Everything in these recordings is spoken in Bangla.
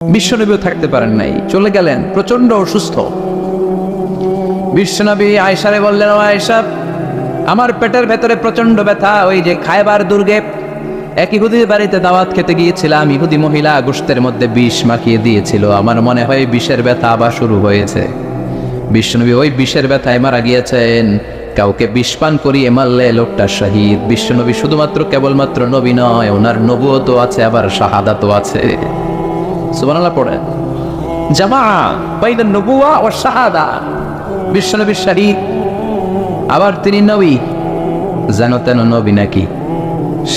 বিশ্বনবীও থাকতে পারেন নাই, চলে গেলেন, প্রচন্ড অসুস্থ। বিশ্বনবী আয়েশারে বললেন, ও আয়েশা, আমার পেটের ভেতরে প্রচন্ড ব্যথা। ওই যে খায়বার দুর্গে এক ইহুদির বাড়িতে দাওয়াত খেতে গিয়েছিলাম, ইহুদি মহিলা গোশতের মধ্যে বিষ মাখিয়ে দিয়েছিল, আমার মনে হয় বিষের ব্যথা আবার শুরু হয়েছে। বিশ্বনবী ওই বিষের ব্যথায় মারা গিয়েছেন। কাউকে বিষ পান করিয়ে মারলে লোকটা শহীদ। বিশ্বনবী শুধুমাত্র কেবলমাত্র নবী নয়, ওনার নবুয়তও আছে, আবার শাহাদাতও আছে। সুবহানাল্লাহ পড়েন। জামা বাইনা নবুয়া ও শাহাদা। বিশ্বনবী শহীদ, আবার তিনি নবী। যেন তেন নবী নাকি?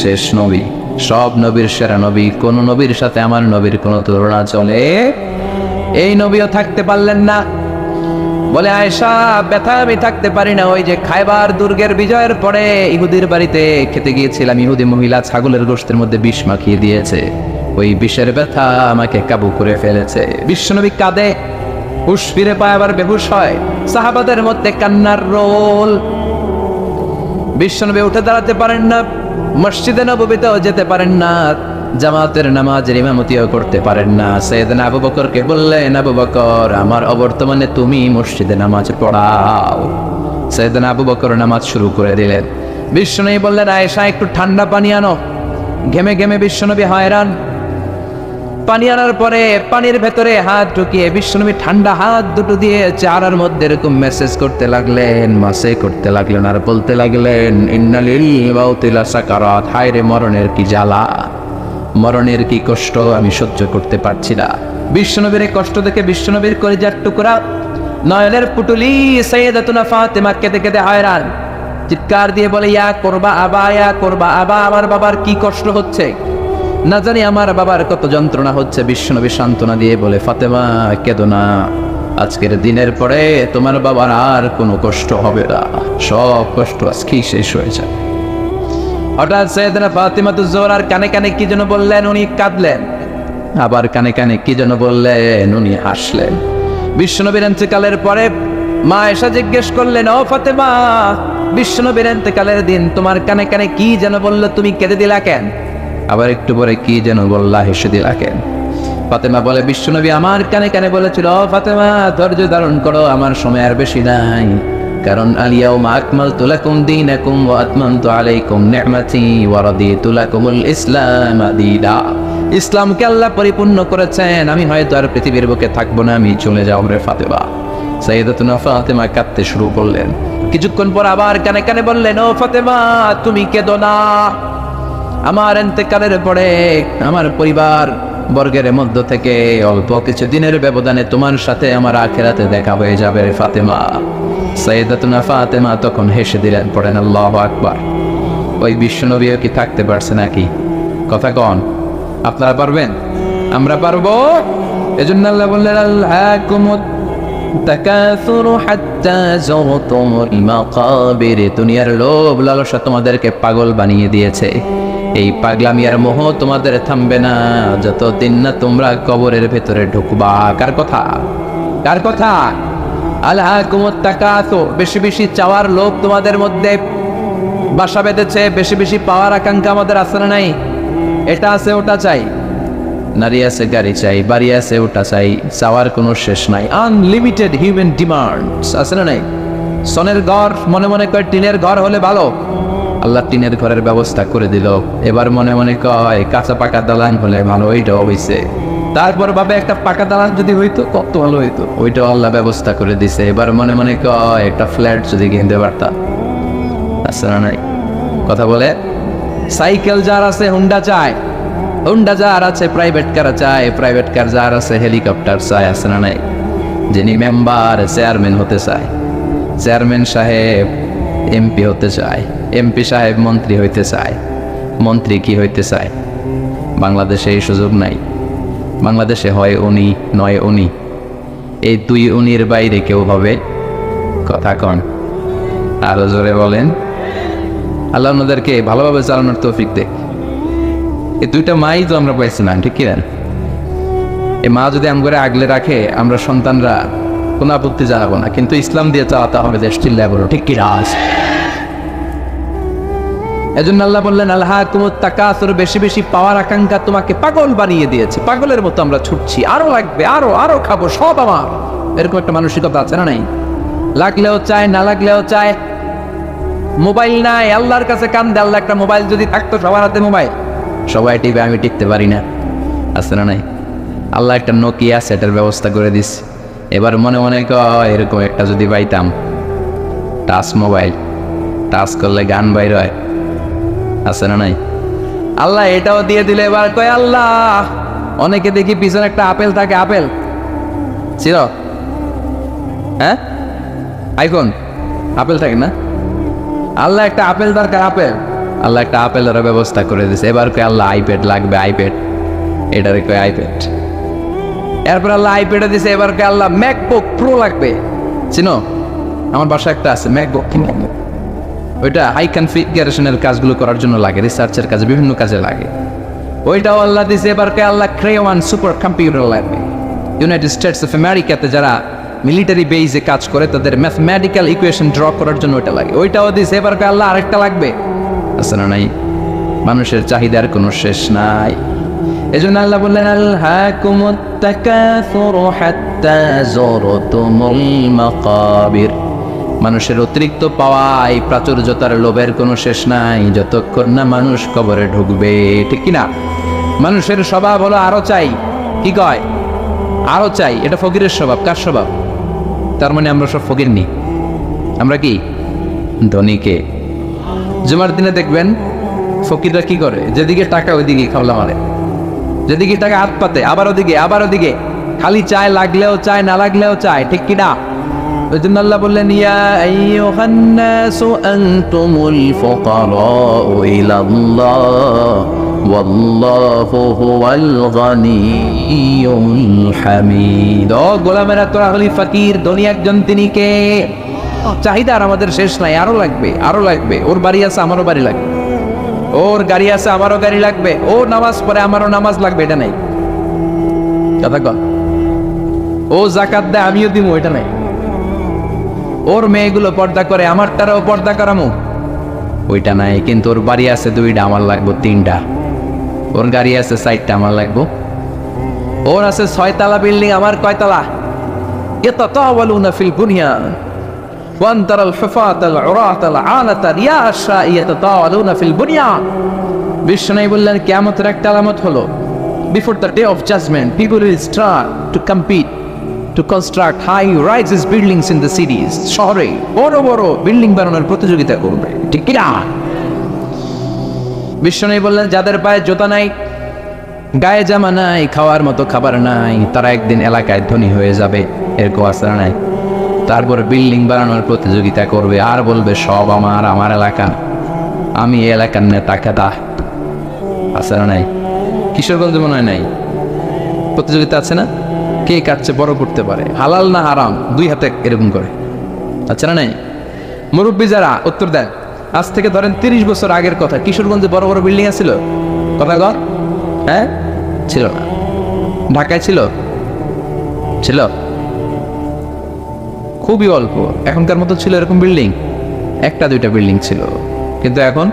শেষ নবী, সব নবীর সেরা নবী। কোন নবীর সাথে আমার নবীর কোন তুলনা চলে? এই নবীও থাকতে পারলেন না। বলে, আয়েশা, ব্যথা আমি থাকতে পারি না। ওই যে খায়বার দুর্গের বিজয়ের পরে ইহুদির বাড়িতে খেতে গিয়েছিলাম, ইহুদি মহিলা ছাগলের গোশতের মধ্যে বিষ মাখিয়ে দিয়েছে, ওই বিষের ব্যথা আমাকে কাবু করে ফেলেছে। বিশ্বনবী কাঁদে, হুশ ফিরে পায়, আবার বেহুশ হয়। সাহাবাদের মধ্যে কান্নার রোল। বিশ্বনবী উঠে দাঁড়াতে পারেন না, মসজিদে নববীতেও যেতে পারেন না, জামাতের নামাজের ইমামতিও করতে পারেন না। সাইয়েদনা আবু বকরকে বললেন, আবু বকর, আমার অবর্তমানে তুমি মসজিদে নামাজ পড়াও। সাইয়েদনা আবু বকর নামাজ শুরু করে দিলেন। বিশ্বনবী বললেন, আয়েশা, একটু ঠান্ডা পানি আনো। ঘেমে ঘেমে বিশ্বনবী হয়রান। পানি আনার পরে পানির ভেতরে হাত ঢুকিয়ে বিশ্বনবী ঠান্ডা হাত দুটো দিয়ে চেহারার মধ্যে এরকম মেসেজ করতে লাগলেন, মাসে করতে লাগলেন, আর বলতে লাগলেন, ইন্নালিল মাউতি লাসাকারাত। হায় রে, মরণের কি জ্বালা, মরণের কি কষ্ট, আমি সহ্য করতে পারছি না। বিশ্বনবীর এই কষ্ট দেখে বিশ্বনবীর কলিজার টুকরা, নয়নের পুটুলি সাইয়েদাতুনা ফাতেমা কেঁদে কেঁদে হয়রান। চিৎকার দিয়ে বলে, ইয়া করবা আবা, ইয়া করবা আবা, আমার বাবার কি কষ্ট হচ্ছে, না জানি আমার বাবার কত যন্ত্রণা হচ্ছে। বিশ্বনবী সান্ত্বনা দিয়ে বলে, ফাতেমা, কেঁদো না, আজকের দিনের পরে তোমার বাবার আর কোনো কষ্ট হবে না, সব কষ্ট আজকেই শেষ হয়ে যাবে। হঠাৎ সাইয়েদনা ফাতিমাতুজ জোহরার কানে কানে কি যেন বললেন, উনি কাঁদলেন। আবার কানে কানে কি যেন বললেন, উনি হাসলেন। বিশ্বনবীর ইন্তেকালের পরে মা আয়েশা জিজ্ঞেস করলেন, ও ফাতেমা, বিশ্বনবীর ইন্তেকালের দিন তোমার কানে কানে কি যেন বললো, তুমি কেঁদে দিলা কেন? আবার একটু পরে কি যেন বললা, হেসে দিলা কেন? ফাতেমা বলে, বিশ্বনবী আমার কানে কানে বলেছিল, ও ফাতেমা, ধৈর্য ধারণ করো, আমার সময় আর বেশি নাই। কারণ আলিয়াউমা আকমালতু লাকুম দীনাকুম ওয়া আতমামতু আলাইকুম নি'মাতি ওয়া রাদিতু লাকুমুল ইসলাম দীনা। ইসলামকে আল্লাহ পরিপূর্ণ করেছেন, আমি হয়তো আর পৃথিবীর বুকে থাকবো না, আমি চলে যাব রে ফাতেমা। সাইয়েদাতুনা ফাতেমা কাঁদতে শুরু করলেন। কিছুক্ষণ পর আবার কানে কানে বললেন, ও ফাতেমা, তুমি কেঁদো না, আমার ইন্তেকালের পরে আমার পরিবার বর্গের মধ্য থেকে অল্প কিছু দিনের ব্যবধানে তোমার সাথে আমার আখিরাতে দেখা হয়ে যাবে রে ফাতেমা। সাইয়েদাতুনা ফাতেমা তখন হেসে দিলেন, পড়েন আল্লাহু আকবার। ওই বিশ্বনবীও কি থাকতে পারছে নাকি? কথা কন, আপনারা পারবেন? আমরা পারবো? এজন্য আল্লাহ বললেন, আল্লাহকুমুত তাকাসুরু হাত্তা যুরতুমুল মাকাবির। দুনিয়ার লোভ লালসা তোমাদেরকে পাগল বানিয়ে দিয়েছে। এই পাগলামি আর মোহ তোমাদের থামবে না যতদিন না তোমরা কবরের ভেতরে ঢুকবা। কার কথা? কার কথা? আলহাকুমুত তাকাসুর, বেশি বেশি চাওয়ার লোভ তোমাদের মধ্যে বাসা বেঁধেছে। বেশি বেশি পাওয়ার আকাঙ্ক্ষা আমাদের আছে না নাই? এটা আছে, ওটা চাই, নারী আছে, গাড়ি চাই, বাড়ি আছে, ওটা চাই, চাওয়ার কোনো শেষ নাই। আনলিমিটেড হিউম্যান ডিমান্ডস আছে না নাই? সনের ঘর মনে মনে কয় টিনের ঘর হলে ভালো, আল্লাহ টিনের ঘরের ব্যবস্থা করে দিল। এবার মনে মনে কয় কাঁচা পাকা দালান হলে ভালো, ওইটাও হইছে। তারপর ভাবে একটা পাকা দালান যদি হইতো কত ভালো হইতো, ওইটাও আল্লাহ ব্যবস্থা করে দিছে। এবার মনে মনে কয় একটা ফ্ল্যাট যদি কিনতে পারতাম, আছে না নাই? কথা বলে। সাইকেল যার আছে হুন্ডা চায়, হুন্ডা যার আছে প্রাইভেট কার চায়, প্রাইভেট কার যার আছে হেলিকপ্টার চায়, আছে না নাই? যিনি মেম্বার চেয়ারম্যান হতে চায়, চেয়ারম্যান সাহেব এমপি হতে চায়, এমপি সাহেব মন্ত্রী হইতে চায়, মন্ত্রী কি হইতে চায়? বাংলাদেশে এই সুযোগ নাই। বাংলাদেশে হয় উনি নয় উনি, এই দুই উনির বাইরে কেউ হবে? কথা কন, আরো জোরে বলেন। আল্লাহ ওনাদেরকে ভালোভাবে চালানোর তৌফিক দেখ। এই দুইটা মাই তো আমরা পাইছি না, ঠিক কিনা? এই মা যদি আমগরে আগলে রাখে, আমরা সন্তানরা কোনো আপত্তি জানাবো না, কিন্তু ইসলাম দিয়ে চালাতে হবে দেশ, চিল্লায় বলো ঠিক কিনা? এজন্য আল্লাহ বললেন আলহাকুমুত তাকাসুর, বেশি বেশি পাওয়ার আকাঙ্ক্ষা তোমাকে পাগল বানিয়ে দিয়েছে। পাগলের মতো আমরা ছুটছি, আরো লাগবে, আরো আরো খাবো, সব আমার, এরকম একটা মানসিকতা আছে না নাই? লাগলেও চায়, না লাগলেও চায়। মোবাইল নাই, আল্লাহর কাছে কান্দে, আল্লাহ একটা মোবাইল যদি থাকতো, সবার হাতে মোবাইল, সবাই টিপে, আমি টিপতে পারি না, আছে না নাই? আল্লাহ একটা নোকিয়া সেটের ব্যবস্থা করে দিস। এবার মনে মনে কয় এরকম একটা যদি পাইতাম, টাচ মোবাইল, টাচ করলে গান বাইর হয়, আছে না নাই? আল্লাহ এটাও দিয়ে দিলে এবার কয় আল্লাহ, অনেকে দেখি পিছনে একটা আপেল থাকে, আপেল ছিল, হ্যাঁ আইফোন, আপেল থাকে না? আল্লাহ একটা আপেল দরকার, আপেল, আল্লাহ একটা আপেলের ব্যবস্থা করে দিছে। এবার কয় আল্লাহ আইপ্যাড লাগবে, আইপ্যাড, এটারে কয় আইপ্যাড। এরপর আল্লাহ আইপ্যাডে দিছে, এবার কয় আল্লাহ ম্যাকবুক প্রো লাগবে। চিনো? আমার বাসায় একটা আছে ম্যাকবুক, ওইটা হাই কনফিগারেশনের কাজগুলো করার জন্য লাগে, রিসার্চের কাজে, বিভিন্ন কাজে লাগে। ওইটাও আল্লাহ দিছে। এবার কয় আল্লাহ ক্রেওয়ান সুপার কম্পিউটার লাগবে। ইউনাইটেড স্টেটস অফ আমেরিকাতে যারা মিলিটারি বেইজে কাজ করে তাদের ম্যাথমেটিক্যাল ইকুয়েশন ড্র করার জন্য ওইটা লাগে, ওইটাও দিছে। এবার কয় আল্লাহ আরেকটা লাগবে, আছে না নাই? মানুষের চাহিদার কোনো শেষ নাই। এজন্য আল্লাহ বললেন আলহাকুমুত তাকাসুর হাত্তা যুরতুমুল মাকাবির। মানুষের অতিরিক্ত পাওয়া, এই প্রাচুর্যতার লোভের কোনো শেষ নাই যতক্ষণ না মানুষ কবরে ঢুকবে, ঠিক কিনা? মানুষের স্বভাব হলো আরো চাই, কি কয়? আরো চাই। এটা ফকিরের স্বভাব। কার স্বভাব? তার মানে আমরা সব ফকির নি, আমরা কি ধনীকে। জুমার দিনে দেখবেন ফকিররা কি করে, যেদিকে টাকা ওইদিকে খাওলা মারে, যেদিকে টাকা হাত পাতে, আবার ওদিকে, আবার ওদিকে, খালি চায়, লাগলেও চায়, না লাগলেও চায়, ঠিক কিনা? ওই জন্য আল্লাহ বললেন ইয়া আইয়ুহান নাসু আনতুমুল ফুকারাউ ইলাল্লাহ ওয়াল্লাহু হুয়াল গানিয়্যুল হামিদ। ও গোলামেরা, তোরা হলি ফকির, ধনী একজন তিনি কে। চাহিদার আমাদের শেষ নাই, আরো লাগবে, আরো লাগবে। ওর বাড়ি আছে, আমারও বাড়ি লাগবে, ওর গাড়ি আছে, আমারও গাড়ি লাগবে, ও নামাজ পড়ে, আমারও নামাজ লাগবে, এটা নাই। কথা কন। ও যাকাত দেয়, আমিও দিব, এটা নাই। ওর মেয়েগুলো পর্দা করে, আমারটারাও পর্দা করামু, ওইটা নাই। কিন্তু ওর বাড়ি আছে 2টা, আমার লাগবো 3টা। ওর গাড়ি আছে 4টা, আমার লাগবো। ওর আছে 6 তলা বিল্ডিং, আমার কয় তলা? ইয়াতাতাওয়ালুনা ফিল বুনিয়ান ওয়ান তারাল হুফাতাল উরাতাল আলাতা রিয়াশা ইয়াতাতাওয়ালুনা ফিল বুনিয়ান। বিষ্ণু বললেন কিয়ামতের একটা আলামত হলো, before the day of judgement people will start to compete to construct high rises buildings in the cities. শহরে বড় বড় বিল্ডিং বানানোর প্রতিযোগিতা করবে, ঠিক কি না? বিষ্ণু বললেন যাদের পায়ে জুতা নাই, গায়ে জামা নাই, খাওয়ার মতো খাবার নাই, তারা একদিন এলাকায় ধনী হয়ে যাবে, এরকম আছে না নাই? তারপর বিল্ডিং বানানোর প্রতিযোগিতা করবে, আর বলবে সব আমার, আমার এলাকা, আমি এই এলাকার নেতা খেতা, আছে না নাই? কিশোরগঞ্জ মনে হয় নাই, প্রতিযোগিতা আছে না? কে কাটছে বড় করতে পারে, হালাল না হারাম, 2 হাতে এরকম করে, আচ্ছা না নাই? মুরব্বী যারা উত্তর দেন, আজ থেকে ধরেন 30 বছর আগের কথা, কিশোরগঞ্জে বড় বড় বিল্ডিং ছিল? কথা কর, হ্যাঁ ছিল না? ঢাকায় ছিল? ছিল খুবই অল্প। এখনকার মতো ছিল এরকম বিল্ডিং? 1-2টা বিল্ডিং ছিল, কিন্তু এখন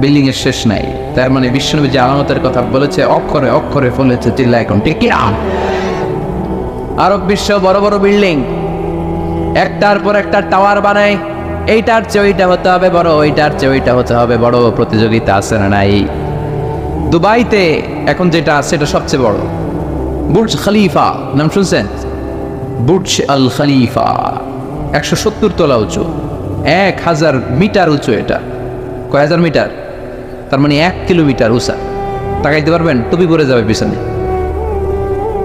বিল্ডিং এর শেষ নাই। তার মানে বিশ্বনবী যে আলামতের কথা বলেছে, অক্ষরে অক্ষরে ফলেছে চিল্লা, এখন ঠিক কি? আরব বিশ্ব বড় বড় বিল্ডিং, একটার পর একটা টাওয়ার বানায়, এইটার চেয়ে ওইটা হতে হবে বড়, ওইটার চেয়ে ওইটা হতে হবে বড়, প্রতিযোগিতা আছে না নাই? দুবাইতে এখন যেটা আছে এটা সবচেয়ে বড়, বুর্জ খলিফা, নাম শুনছেন? বুর্জ আল খলিফা 170 তলা উঁচু, 1000 মিটার উঁচু। এটা কয় হাজার মিটার? তার মানে 1 কিলোমিটার উঁচা। তাকাইতে পারবেন? টুপি পরে যাবে পিছনে,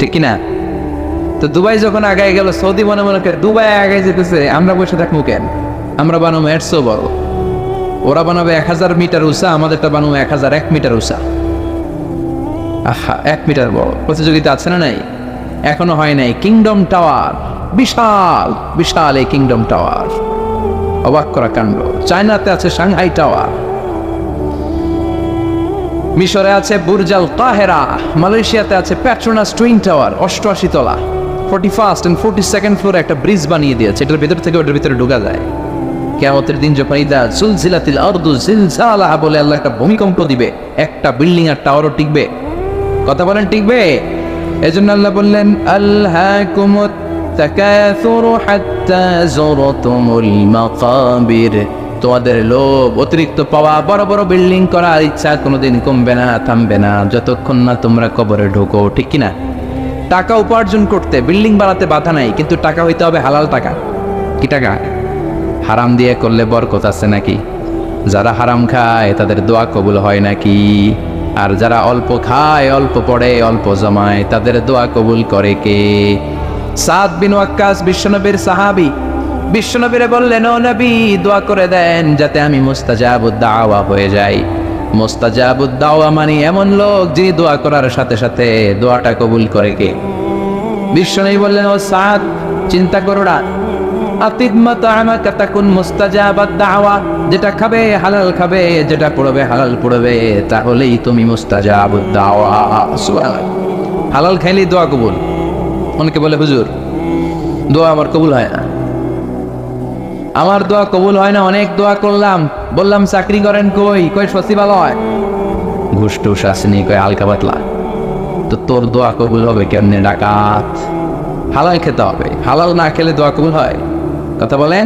ঠিক কিনা? তো দুবাই যখন আগায় গেল, সৌদি মনে মনে করে দুবাই আগায় যেতেছে, আমরা বসে থাকবো কেন? আমরা বানাবো 100 বড়, ওরা বানাবে 1000 মিটার উঁচা, আমাদেরটা বানাবো 1001 মিটার উঁচা। আহা, 1 মিটার বড়। প্রতিযোগিতা আছে না নাই? এখনো হয় নাই। কিংডম টাওয়ার, বিশাল বিশাল এই কিংডম টাওয়ার, অবাক করা কাণ্ড। চায়নাতে আছে সাংহাই টাওয়ার, মিশরে আছে বুর্জ আল কাহেরা, মালয়েশিয়াতে আছে পেট্রোনাস টুইন টাওয়ার 88 তলা, 41st and 42nd ফ্লোরে একটা ব্রিজ বানিয়ে দিয়েছে, এটার ভিতর থেকে ওটার ভিতরে ঢোকা যায়। কিয়ামতের দিন যখন ইদা সুলসিলাতিল আরদু জিলজালাহা বলে আল্লাহ একটা ভূমিকম্প দিবে, একটা বিল্ডিং আর টাওয়ারও টিকবে? কথা বলেন, টিকবে? এজন্য আল্লাহ বললেন আলহাকুমুত তাকাসুরু হাত্তা যুরতুমুল মাকাবির। তোমাদের লোভ, অতিরিক্ত পাওয়া, বড় বড় বিল্ডিং করার ইচ্ছা কোনোদিন কমবে না, থামবে না যতক্ষণ না তোমরা কবরে ঢোকো, ঠিক কিনা? টাকা উপার্জন করতে, বিল্ডিং বানাতে বাধা নাই, কিন্তু টাকা হইতে হবে হালাল টাকা। কি টাকা? হারাম দিয়ে করলে বরকত আছে নাকি? যারা হারাম খায় তাদের দোয়া কবুল হয় নাকি? আর যারা অল্প খায়, অল্প পড়ে, অল্প জমায়, তাদের দোয়া কবুল করে কে? সাদ বিন ওয়াক্কাস বিশ্বনবীর সাহাবী, বিশ্বনবীরে বললেন ও নবী দোয়া করে দেন যাতে আমি মুস্তাজাবুদ দাওয়া হয়ে যাই। মুস্তাজাবুদ দাওয়া মানে এমন লোক যিনি দোয়া করার সাথে সাথে দোয়াটা কবুল করে কে? বিশ্বনবী বললেন ও সাদ, চিন্তা করো না, আতিদ মাতা'আমাকা তাকুন মুস্তাজাবাদ দাওয়া, যেটা খাবে হালাল খাবে, যেটা পড়বে হালাল পড়বে, তাহলেই তুমি মুস্তাজাবুদ দাওয়া। সুবহানাল্লাহ। হালাল খাইলেই দোয়া কবুল। অনেকে বলে হুজুর দোয়া আমার কবুল হয় না, আমার দোয়া কবুল হয় না, অনেক দোয়া করলাম, বললাম চাকরি করেন, কই সচিবালয়, ঘুষ টুস আসেনি, কই হালকা পাতলা, তো তোর দোয়া কবুল হবে কেমনে? ডাকাত। হালাল খেতে হবে, হালাল না খেলে দোয়া কবুল হয়? কথা বলেন।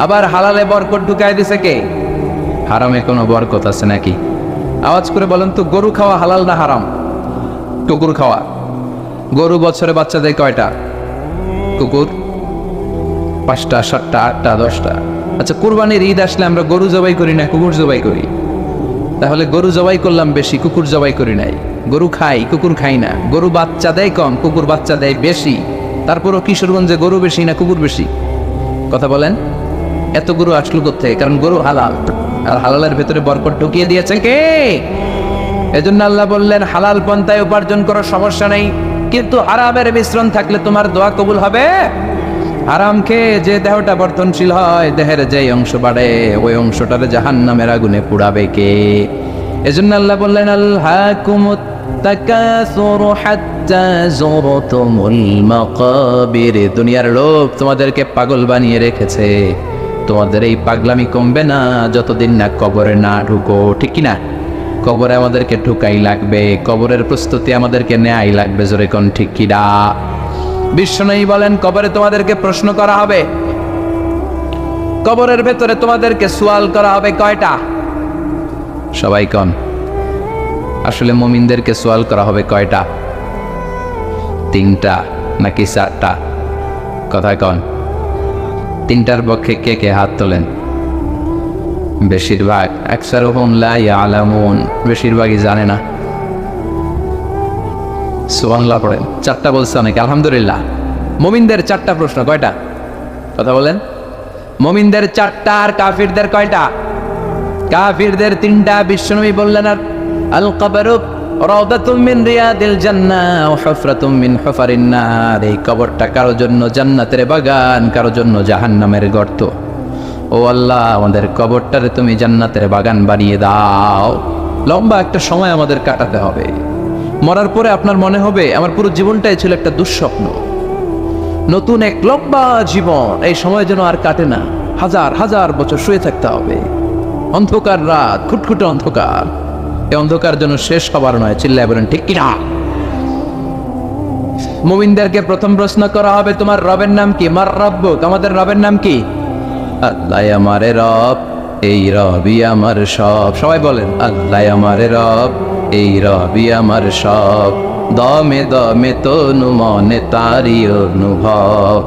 আবার হালালে বরকত ঢুকাই দিছে কে? হারামে কোনো বরকত আছে নাকি? আওয়াজ করে বলেন তো, গরু খাওয়া হালাল না হারাম? কুকুর খাওয়া। গরু বছরে বাচ্চা দেয় কয়টা? কুকুর 5টা, 7টা, 8টা, 10টা। আচ্ছা, কুরবানির ঈদ আসলে আমরা গরু জবাই করি না, কুকুর জবাই করি? তাহলে গরু জবাই করলাম বেশি, কুকুর জবাই করি নাই। গরু খাই, কুকুর খাই না। গরু বাচ্চা দেয় কম, কুকুর বাচ্চা দেয় বেশি। তারপরও কিশোরগঞ্জে গরু বেশি না কুকুর বেশি? কথা বলেন। এত গরু আসলো কোত্থেকে? কারণ গরু হালাল, আর হালালের ভেতরে বরকত ঢুকিয়ে দিয়েছে কে? এজন্য আল্লাহ বললেন হালাল পন্থায় উপার্জন করার সমস্যা নেই, কিন্তু হারামের মিশ্রণ থাকলে তোমার দোয়া কবুল হবে? হারাম খেয়ে যে দেহটা বর্ধনশীল হয়, দেহের যে অংশ বাড়ে, ওই অংশটারে জাহান্নামের আগুনে পুড়াবে কে? এজন্য আল্লাহ বললেন আলহাকুমুত তাকাসুরু হাত্তা যুরতুমুল মাকাবির। দুনিয়ার লোভ তোমাদেরকে পাগল বানিয়ে রেখেছে, তোমাদের এই পাগলামি কমবে না যতদিন না কবরে না ঢুকো, ঠিক কি না? কবরে আমাদেরকে ঢুকাই লাগবে, কবরের প্রস্তুতি আমাদেরকে নেয়াই লাগবে, জোরে কোন ঠিক কি না? বিশ্বনবী বলেন কবরে তোমাদেরকে প্রশ্ন করা হবে, কবরের ভেতরে তোমাদেরকে সওয়াল করা হবে কয়টা? সবাই কোন? আসলে মুমিনদেরকে সওয়াল করা হবে কয়টা? 3টা নাকি 4টা? কথায় কোন? 3টার পক্ষে কে কে হাত তোলেন? বেশিরভাগ। আকসারুহুম লা ইয়ালামুন, বেশিরভাগই জানে না। সুবহানাল্লাহ পড়েন। 4টা বলছে অনেকে, আলহামদুলিল্লাহ। মুমিনদের 4টা প্রশ্ন, কয়টা? কথা বলেন। মুমিনদের 4টা, আর কাফিরদের কয়টা? কাফিরদের 3টা। বিশ্বনবী বললেন আর আল কবরু রাউদাতুম মিন রিয়াদিল জান্নাহ ওয়া হুফরাতুম মিন হুফারিন নার। এই কবরটা কারো জন্য জান্নাতের বাগান, কারো জন্য জাহান্নামের গর্ত। ও আল্লাহ, আমাদের কবরটারে তুমি জান্নাতের বাগান বানিয়ে দাও। লম্বা একটা সময় আমাদের কাটাতে হবে। মরার পরে আপনার মনে হবে আমার পুরো জীবনটাই ছিল একটা দুঃস্বপ্ন। নতুন এক লম্বা জীবন, এই সময় যেন আর কাটে না, হাজার হাজার বছর শুয়ে থাকতে হবে। অন্ধকার রাত, খুটখুটে অন্ধকার, এই অন্ধকার যেন শেষ হবার নয়। চিল্লায় বলেন ঠিক কিনা? মুমিনদেরকে প্রথম প্রশ্ন করা হবে তোমার রবের নাম কি? মার রব্বুক, আমাদের রবের নাম কি? আল্লাহ আমারে রব, এই রবি আমার সব। সবাই বলেন আল্লাহ আমারে রব, এই রবি আমার সব। দমে দমে তনু মনে তারি অনুভব।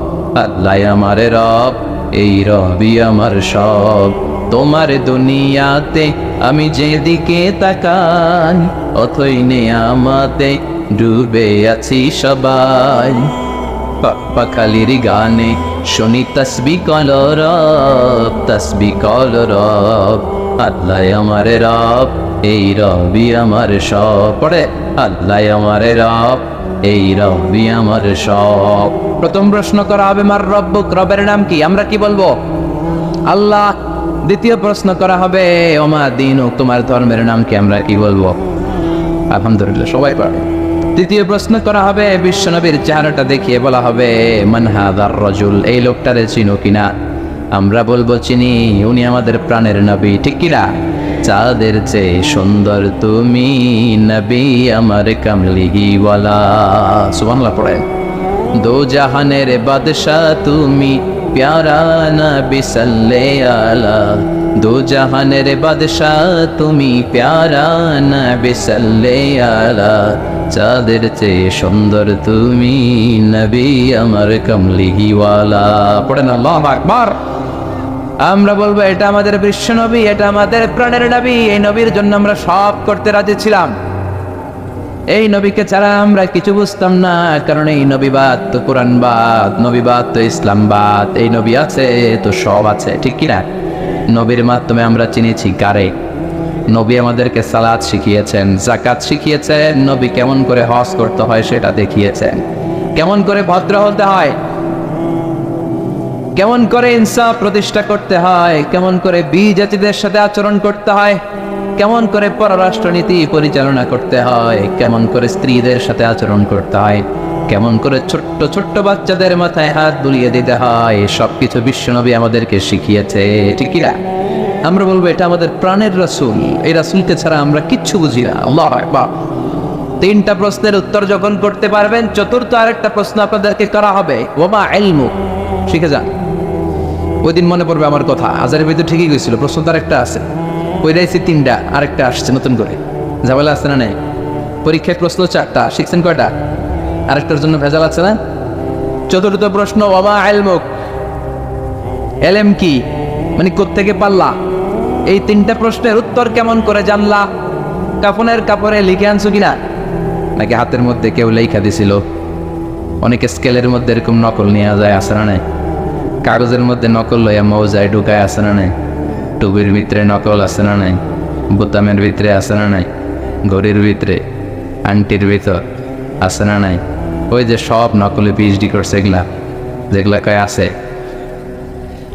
আল্লাহ আমারে রব, এই রবি আমার সব। তোমার দুনিয়াতে আমি যেদিকে তাকাই, অথই নেয়ামতে ডুবে আছি সবাই। পাখালির গানে শুনি তসবিহ কল রব, তসবিহ কল রব। আল্লাহ আমারে রব, এই রবি আমার সব। পড়ে আল্লাহ আমারে রব, এই রবি আমার সব। প্রথম প্রশ্ন করা হবে মার রব্বুক, রবের নাম কি? আমরা কি বলবো? আল্লাহ। দ্বিতীয় প্রশ্ন করা হবে ওমা দীনুক, তোমার ধর্মের নাম কি? আমরা কি বলবো? আলহামদুলিল্লাহ, সবাই পারে। তৃতীয় প্রশ্ন করা হবে বিশ্বনবীর চেহারাটা দেখিয়ে বলা হবে মান হাযার রাজুল, এই লোকটারে চিনো কিনা? আমরা বলবো চিনি, উনি আমাদের প্রাণের নবী, ঠিক কিনা? চাঁদের চেয়ে সুন্দর তুমি নবী আমার কামলিওয়ালা। সুবহানাল্লাহ পড়েন। দো জাহানের বাদশাহ তুমি প্যারা নবী সাল্লাল্লাহু আলা, দো জাহানের বাদশাহ তুমি প্যারা নবী সাল্লাল্লাহু আলা, চাঁদের চেয়ে সুন্দর তুমি নবী আমার কামলিওয়ালা। পড়েন আল্লাহু আকবার। আমরা বলবো এটা আমাদের বিশ্ব নবী, এটা আমাদের প্রাণের নবী, এই নবীর জন্য আমরা সব করতে রাজি ছিলাম। এই নবীকে ছাড়া আমরা কিছু বুঝতাম না, কারণ এই নবীবাদ তো কোরআনবাদ, নবীবাদ তো ইসলামবাদ। এই নবী আছে তো সব আছে, ঠিক কিনা? নবীর মাধ্যমে আমরা চিনেছি কারে? নবী আমাদেরকে সালাত শিখিয়েছেন, যাকাত শিখিয়েছেন, নবী কেমন করে হজ করতে হয় সেটা দেখিয়েছেন, কেমন করে ভদ্র হতে হয়, কেমন করে ইনসাফ প্রতিষ্ঠা করতে হয়, কেমন করে বিজাতিদের সাথে আচরণ করতে হয়, কেমন করে পররাষ্ট্রনীতি পরিচালনা করতে হয়, কেমন করে স্ত্রীদের সাথে আচরণ করতে হয়, কেমন করে ছোট্ট ছোট্ট বাচ্চাদের মাথায় হাত বুলিয়ে দিতে হয়, সবকিছু বিশ্বনবী আমাদেরকে শিখিয়েছে, ঠিক কিনা? আমরা বলবো এটা আমাদের প্রাণের রাসূল, এই রাসূলকে ছাড়া আমরা কিচ্ছু বুঝি না। আল্লাহু আকবার। তিনটা প্রশ্নের উত্তর যখন করতে পারবেন, চতুর্থ আরেকটা প্রশ্ন আপনাদেরকে করা হবে, ওমা ইলমু, শিখে যান। ওই দিন মনে পড়বে আমার কথা, আজারের ভিতরে ঠিকই গেছিল, প্রশ্ন তো আরেকটা আছে, ওই রাইছি তিনটা, আরেকটা আসছে নতুন করে, ঝামেলা আছে না? নেই। পরীক্ষায় প্রশ্ন 4টা, শিখছেন কয়টা? আরেকটার জন্য ভেজাল আছে না? চতুর্থ প্রশ্ন, ওমা ইলমুক, এলেম কি, মানে কোত্থেকে পারলা? এই তিনটা প্রশ্নের উত্তর কেমন করে জানলা? কাফনের কাপড়ে লিখে আনছো কিনা, নাকি হাতের মধ্যে কেউ লেখা দিছিল? অনেকে স্কেলের মধ্যে এরকম নকল নিয়ে যায়, আছে না নাই? কাগজের মধ্যে নকল লইয়া মৌজায় ঢুকায়, আছে না নাই? টুবির ভিতরে নকল, আছে না নাই? বোতামের ভিতরে, আছে না নাই? ঘড়ির ভিতরে, আংটির ভিতর, আছে না নাই? ওই যে সব নকলে পিএইচডি করছে, এগুলা যেগুলা কয় আছে,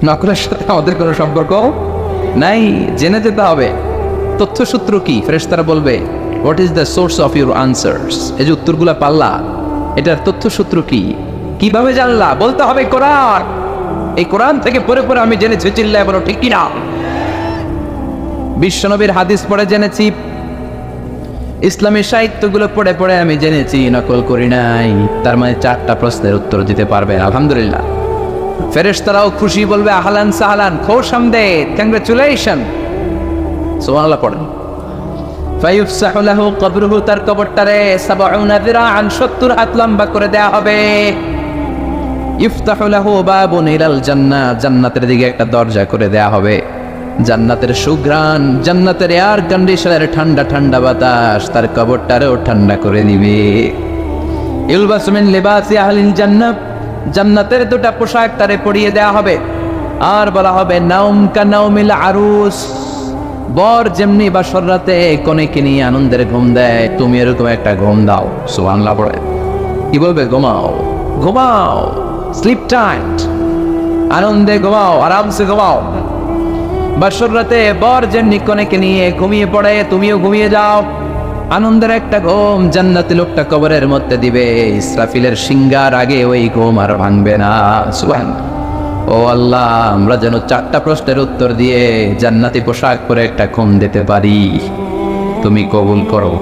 নকলের সাথে আমাদের কোনো সম্পর্ক নাই। জেনে যেতে হবে তথ্যসূত্র কি। ফেরেশতারা বলবে, what is the source of your answers? এই যে উত্তরগুলা পাল্লা, এটার তথ্যসূত্র কি, কিভাবে জানলা? বলতে হবে কোরআন। এই কোরআন থেকে পড়ে পড়ে আমি জেনেছি, চিল্লায় বলো ঠিক কিনা? বিশ্বনবীর হাদিস পড়ে জেনেছি, ইসলামী সাহিত্যগুলো পড়ে পড়ে আমি জেনেছি, নকল করি নাই। তার মানে 4টা প্রশ্নের উত্তর দিতে পারবে, আলহামদুলিল্লাহ। ফেরেশতারাও খুশি, বলবে আহলান সাহলান, খোশ আমদেদ, কংগ্রেচুলেশন। সুবহানাল্লাহ পড়েন। ফায়ুফসাহু লাহু কবরুহু, তার কবরটারে 70 যিরাআন, 70 হাত লম্বা করে দেয়া হবে। ইফতাহু লাহু বাবুন ইলাল জান্নাহ, জান্নাতের দিকে একটা দরজা করে দেয়া হবে। জান্নাতের সুঘ্রাণ, জান্নাতের এয়ার কন্ডিশনের ঠান্ডা ঠান্ডা বাতাস তার কবরটারেও ঠান্ডা করে দিবে। ইলবাসু মিন লিবাসি আহলিল জান্নাহ, জান্নাতের 2টা পোশাক তারে পরিয়ে দেয়া হবে। আর বলা হবে, নাউম কা নাউমিল আরুস, বর যেমনি বাসর রাতে কনেকে নিয়ে আনন্দের ঘুম দেয়, তুমি এরকম একটা ঘুম দাও। সুবহানাল্লাহ পড়ে। কি বলবে? ঘুমাও, ঘুমাও, স্লিপ টাইট, আনন্দে ঘুমাও, আরামসে ঘুমাও। বাসর রাতে বর যেমনি কনেকে নিয়ে ঘুমিয়ে পড়ে, তুমিও ঘুমিয়ে যাও। আনন্দের একটা ঘুম জান্নাতি লোকটা কবরের মধ্যে দিবে। ইসরাফিলের সিংহার আগে ওই ঘুম আর ভাঙবে না। সুবহানাল্লাহ। ও আল্লাহ, আমরা যেন 4টা প্রশ্নের উত্তর দিয়ে জান্নাতি পোশাক পরে একটা ঘুম দিতে পারি, তুমি কবুল করো।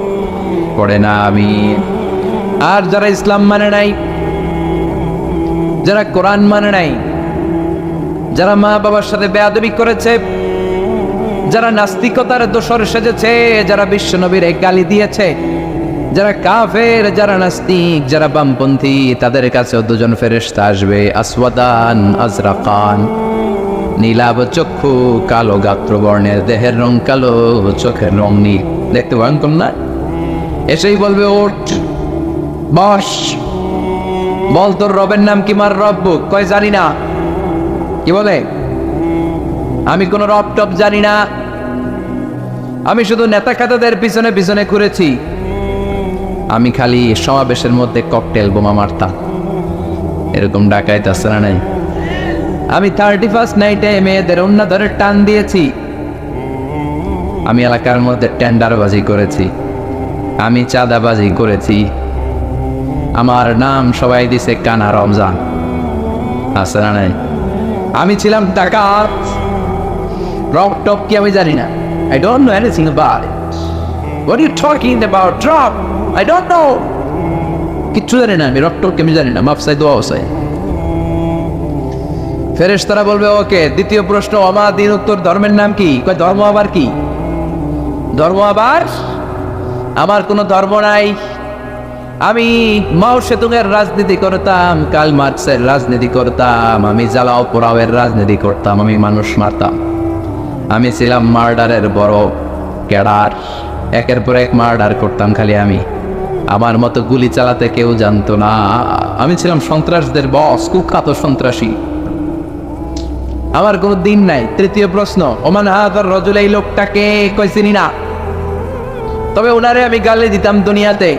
পড়ে না আমি। আর যারা ইসলাম মানে নাই, যারা কোরআন মানে নাই, যারা মা বাবার সাথে বেয়াদবি করেছে, যারা নাস্তিকতার দোষর সেজেছে, যারা বিশ্বনবীর গালি দিয়েছে, যারা কাফের, যারা নাস্তিক, যারা বামপন্থী, তাদের কাছে 2জন ফেরেশতা আসবে। আসওয়াদান আজরাকান, নীলাভ চক্ষু, কালো গাত্র বর্ণের, দেহের রং কালো, চোখের রং নীল, দেখতে ভয়ঙ্কর না? এসেই বলবে, ওঠ, বস, বল তোর রবের নাম কি? মার রব্বুক, কয় জানি না। কি বলে? আমি কোন রব টপ জানি না, আমি শুধু নেতা খাতাদের পিছনে পিছনে ঘুরেছি, আমি খালি সমাবেশের মধ্যে ককটেল বোমা মারতাম। এরকম ডাকাইত আছে না নাই? আমি 31st নাইটে মেয়েদের অন্য ধরে টান দিয়েছি, আমি এলাকার মধ্যে টেন্ডারবাজি করেছি, আমি চাঁদাবাজি করেছি, আমার নাম সবাই দিছে কানা রমজান। আছে না নাই? আমি ছিলাম ডাকাত। রক টপ কি আমি জানি না। I don't know anything about it. What are you talking about? Drop. I don't know. কিচ্ছু জানি না, আমি রক টপ কি আমি জানি না। মাফ চাই, দোয়া চাই। ফেরেশতারা বলবে ওকে। দ্বিতীয় প্রশ্ন, ওমা দিন, উত্তর ধর্মের নাম কি? কয় ধর্ম আবার কি? ধর্ম আবার? আমার কোনো ধর্ম নাই। আমি মাও সেতুংয়ের রাজনীতি করতাম, কাল মার্কসের রাজনীতি করতাম, আমি জ্বালাও পোড়াওয়ের রাজনীতি করতাম, আমি মানুষ মারতাম। আমি ছিলাম মার্ডারের বড় ক্যাডার, একের পর এক মার্ডার করতাম খালি আমি। আমার মতো গুলি চালাতে কেউ জানতো না। আমি ছিলাম সন্ত্রাসদের বস, কুখ্যাত সন্ত্রাসী। আমার কোনো দিন নাই। তৃতীয় প্রশ্ন, ওমান হাদার রজুল, এই লোকটাকে কই চিনি না, তবে ওনারে আমি গালি দিতাম দুনিয়াতে।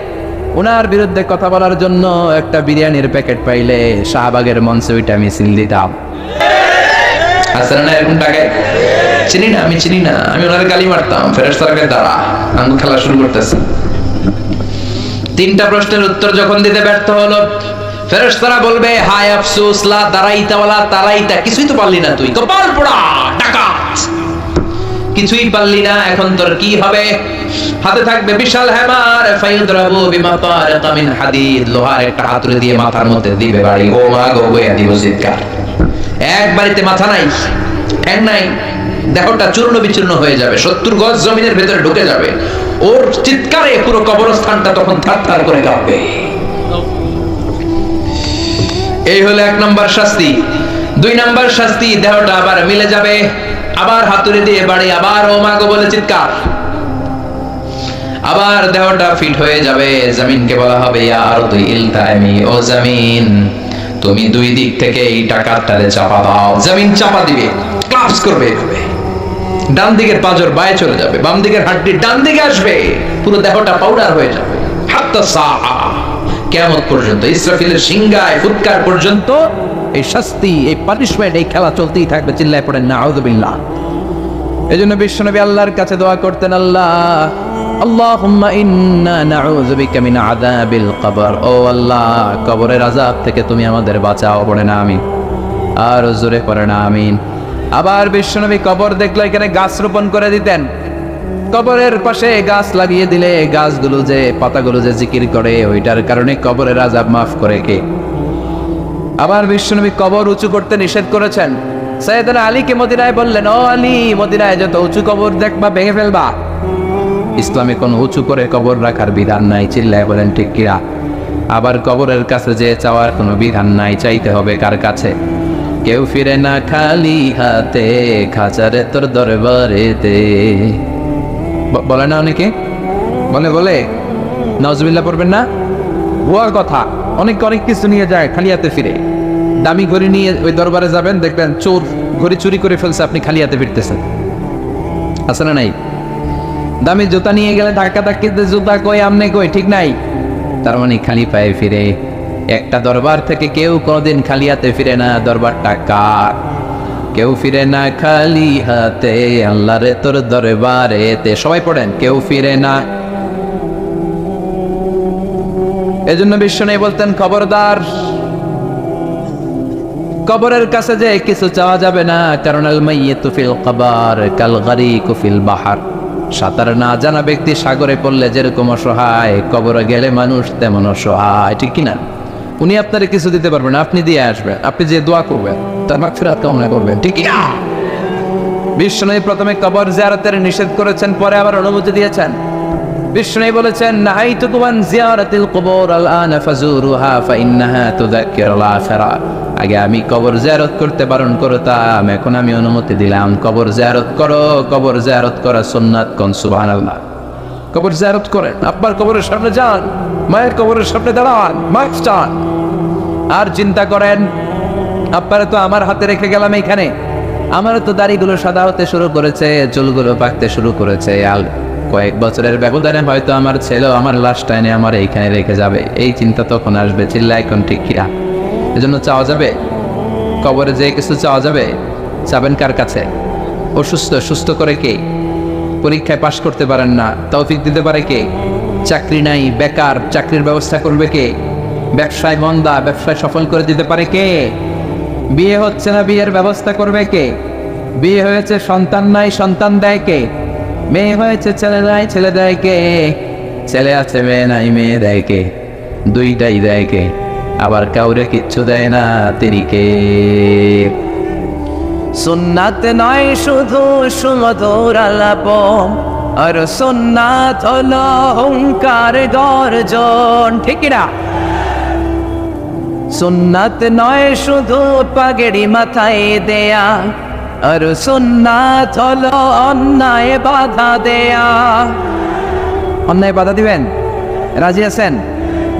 ওনার বিরুদ্ধে কথা বলার জন্য একটা বিরিয়ানির প্যাকেট পাইলে শাহবাগের মঞ্চে ওইটা মিছিল দিতাম। আসলে না এরকমটাকে চিনি না, আমি চিনি না, আমি ওনার গালি মারতাম। ফেরেশতাকে দাঁড়া, আঙ্গুল খেলা শুরু করতেছে। তিনটা প্রশ্নের উত্তর যখন দিতে ব্যর্থ হলো, ফেরেশতারা বলবে হায় আফসোস, লা দারাইতা ওয়ালা তারাইতা, কিছুই তো পারলি না তুই, কপাল পোড়া ডাকাত, কিছুই পারলি না, এখন তোর কি হবে? হাতে থাকবে বিশাল হ্যামার, ফায়ুদরাবু বিমাতারিকা মিন হাদিদ, লোহার একটা হাতুড়ি দিয়ে মাথার মধ্যে দিবে বাড়ি। ও মা গো, বইয়া দিব চিৎকার। এক বাড়িতে মাথা নাই, ঠ্যাং নাই, দেহটা চূর্ণ বিচূর্ণ হয়ে যাবে, 70 গজ জমিনের ভেতরে ঢুকে যাবে। ওর চিৎকারে পুরো কবরস্থানটা তখন থারথার করে কাঁপবে। এই হলো 1 নম্বর শাস্তি। 2 নম্বর শাস্তি, দেহটা আবার মিলে যাবে, আবার হাতুড়ি দিয়ে বাড়ি, আবার ও মা গো বলে চিৎকার, আবার দেহটা ফিট হয়ে যাবে। জমিনকে বলা হবে ইয়া আরদু ইলতাইমি, ও জমিন তুমি 2 দিক থেকে এই ডাকাতটারে চাপা দাও। জমিন চাপা দিবে, ক্লাপস করবে এভাবে, ডান দিকের পাঁজর বায়ে চলে যাবে, বাম দিকের হাড্ডি ডান দিকে আসবে, পুরো দেহটা পাউডার হয়ে যাবে। হাত্তা সাআ, কিয়ামত পর্যন্ত, ইসরাফিলের সিংহায় ফুৎকার পর্যন্ত এই শাস্তি, এই পানিশমেন্ট, এই খেলা চলতেই থাকবে। চিল্লায় পড়েন নাউযুবিল্লাহ। এজন্য বিশ্বনবী আল্লাহর কাছে দোয়া করতেন, আল্লাহ আল্লাহুম্মা ইন্না নাউযু বিকা মিন আযাবিল কবর, ও আল্লাহ কবরের আযাব থেকে তুমি আমাদের বাঁচাও। পড়ে না আমিন, আর জোরে পড়ে না আমিন। আবার বিশ্বনবী কবর দেখলে এখানে গাছ রোপণ করে দিতেন। কবরের পাশে গাছ লাগিয়ে দিলে গাছগুলো যে পাতাগুলো যে জিকির করে, ওইটার কারণে কবরের আযাব মাফ করে কে? আবার বিশ্বনবী কবর উঁচু করতে নিষেধ করেছেন। সাইয়েদনা আলীকে মদিনায় বললেন, ও আলী, মদিনায় যত উঁচু কবর দেখবা ভেঙে ফেলবা। ইসলামে কোনো উঁচু করে কবর রাখার বিধান নাই। চিল্লায় বলেন ঠিক কিনা? আবার কবরের কাছে যে চাওয়ার কোনো বিধান নাই, চাইতে হবে কার কাছে? কেউ ফিরে না খালি হাতে, খাঁচারে তোর দরবারেতে। বলে না অনেকে, বলে নাউজুবিল্লাহ পড়বেন না? ভুয়া কথা। অনেকে অনেক কিছু নিয়ে যায়, খালি হাতে ফিরে। দামি ঘড়ি নিয়ে ওই দরবারে যাবেন, দেখবেন চোর ঘড়ি চুরি করে ফেলছে, আপনি খালি হাতে ফিরতেছেন। আছে না নাই? দামি জুতা নিয়ে গেলে ধাক্কা ধাক্কিতে জুতা কই, আমনে কই, ঠিক নাই? তার মানে খালি পায়ে ফিরে। একটা দরবার থেকে কেউ কোনোদিন খালি হাতে ফিরে না। দরবারটা কার? কেউ ফিরে না খালি হাতে, আল্লাহরে তোর দরবারেতে। সবাই পড়েন, কেউ ফিরে না। এজন্য বিশ্বনবী বলতেন, খবরদার কবরের কাছে যে কিছু চাওয়া যাবে না, কারণ আল মাইয়িতু ফিল কবর কাল গারিকু ফিল বাহর। সাঁতার না জানা ব্যক্তি সাগরে পড়লে যেরকম অসহায়, কবরে গেলে মানুষ তেমন অসহায়। ঠিক কিনা? উনি আপনারে কিছু দিতে পারবেন, আপনি দিয়ে আসবেন, আপনি যে দোয়া করবেন তার মাগফিরাত কামনা করবেন। ঠিক কিনা? বিশ্বনবী প্রথমে কবর জিয়ারতের নিষেধ করেছেন, পরে আবার অনুমতি দিয়েছেন। বিশ্বনবী বলেছেন, নাহাইতুকুম আন জিয়ারাতিল কুবুর আল-আনা ফাজুরুহা ফাইন্নাহা তুযাক্কিরুল আখিরাহ। আগে আমি কবর জিয়ারত করতে বারণ করতাম, এখন আমি অনুমতি দিলাম, কবর জিয়ারত করো। কবর জিয়ারত করা সুন্নাত। কোন সুবহানাল্লাহ। কবর জিয়ারত করেন, আপনার কবরের সামনে যান, মায়ের কবরের সামনে দাঁড়ান, মাস্ক চান, আর চিন্তা করেন আপনারা তো আমার হাতে রেখে গেলাম এইখানে, আমারও তো দাড়িগুলো সাদা হতে শুরু করেছে, চুলগুলো পাকতে শুরু করেছে, আর কয়েক বছরের ব্যবধানে হয়তো আমার ছেলেও আমার লাশটা এনে আমার এইখানে রেখে যাবে। এই চিন্তা তখন আসবে। চিল্লা এখন ঠিক কিনা? এজন্য চাওয়া যাবে কবরে যে কিছু চাওয়া যাবে। চাবেন কার কাছে? অসুস্থ, সুস্থ করে কে? পরীক্ষায় পাশ করতে পারেন না, তৌফিক দিতে পারে কে? চাকরি নাই, বেকার, চাকরির ব্যবস্থা করবে কে? ব্যবসায় মন্দা, ব্যবসায় সফল করে দিতে পারে কে? বিয়ে হচ্ছে না, বিয়ের ব্যবস্থা করবে কে? বিয়ে হয়েছে, সন্তান নাই, সন্তান দেয় কে? মেয়ে হয়েছে, ছেলে নাই, ছেলে দেয় কে? ছেলে আছে, মেয়ে নাই, মেয়ে দেয় কে? দুইটাই দেয় কে? আবার কাউরে কিচ্ছু দেয় না, তিনি কে? সুন্নাত নয় শুধু সুমধুর আলাপ, আর সুন্নাত হলো হুঙ্কার গর্জন, ঠিক না? সুন্নাত নয় শুধু পাগড়ি মাথায় দেয়া, আর সুন্নাত হলো অন্যায় বাধা দেয়া। অন্যায় বাধা দিবেন? রাজি আছেন